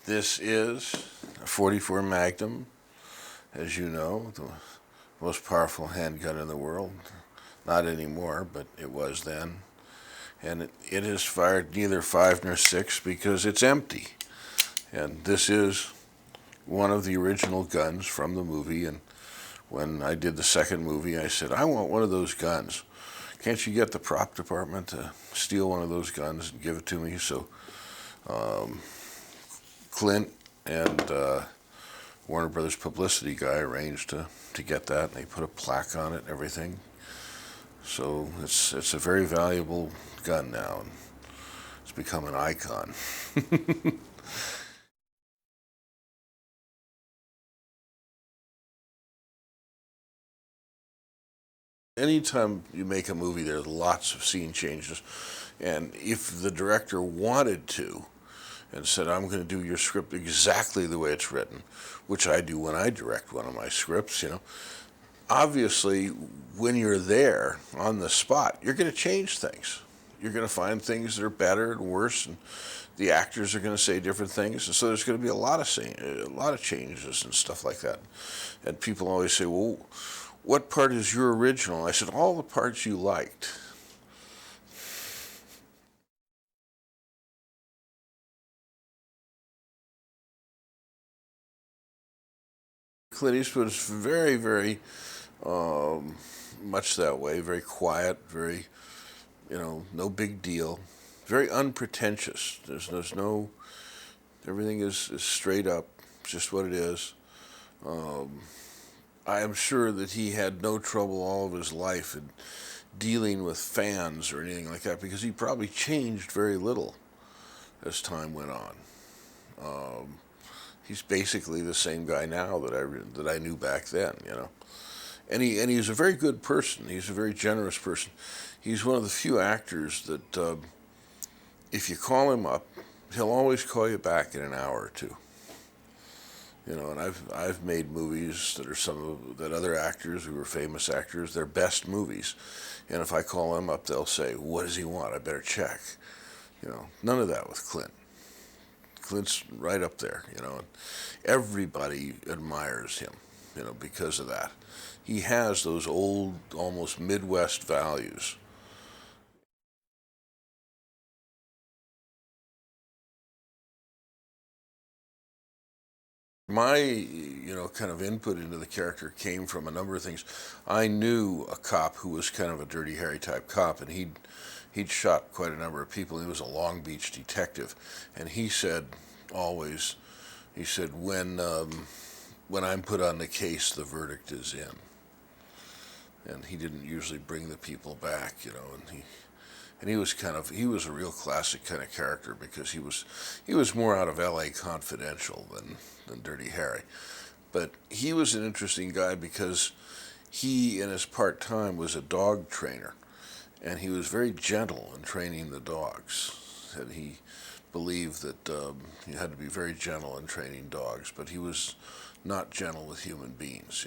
This is a 44 Magnum, as you know, the most powerful handgun in the world. Not anymore, but it was then. And it has fired neither 5 nor 6 because it's empty. And this is one of the original guns from the movie. And when I did the second movie, I said, I want one of those guns. Can't you get the prop department to steal one of those guns and give it to me? So Clint and Warner Brothers publicity guy arranged to get that, and they put a plaque on it and everything. So it's a very valuable gun now, and it's become an icon. Anytime you make a movie, there's lots of scene changes, and if the director wanted to, and said, I'm going to do your script exactly the way it's written, which I do when I direct one of my scripts, obviously, when you're there on the spot, you're going to change things. You're going to find things that are better and worse, and the actors are going to say different things, and so there's going to be a lot of changes and stuff like that. And people always say, "Well, what part is your original?" I said, "All the parts you liked." Clint Eastwood is very, very um, much that way. Very quiet, very no big deal, very unpretentious. There's no, everything is straight up, just what it is. Um, I am sure that he had no trouble all of his life in dealing with fans or anything like that because he probably changed very little as time went on. Um, he's basically the same guy now that I knew back then. And he's a very good person. He's a very generous person. He's one of the few actors that if you call him up, he'll always call you back in an hour or two. And I've made movies that are that other actors who are famous actors, their best movies. And if I call them up, they'll say, "What does he want? I better check." None of that with Clint. Clint's right up there. And everybody admires him. Because of that. He has those old, almost Midwest values. My, kind of input into the character came from a number of things. I knew a cop who was kind of a Dirty Harry type cop, and he'd shot quite a number of people. He was a Long Beach detective, and he said always, he said when I'm put on the case, the verdict is in. And he didn't usually bring the people back, and he was he was a real classic kind of character because he was more out of L.A. Confidential than Dirty Harry, but he was an interesting guy because he in his part time was a dog trainer, and he was very gentle in training the dogs, and he believed that you had to be very gentle in training dogs, but he was not gentle with human beings.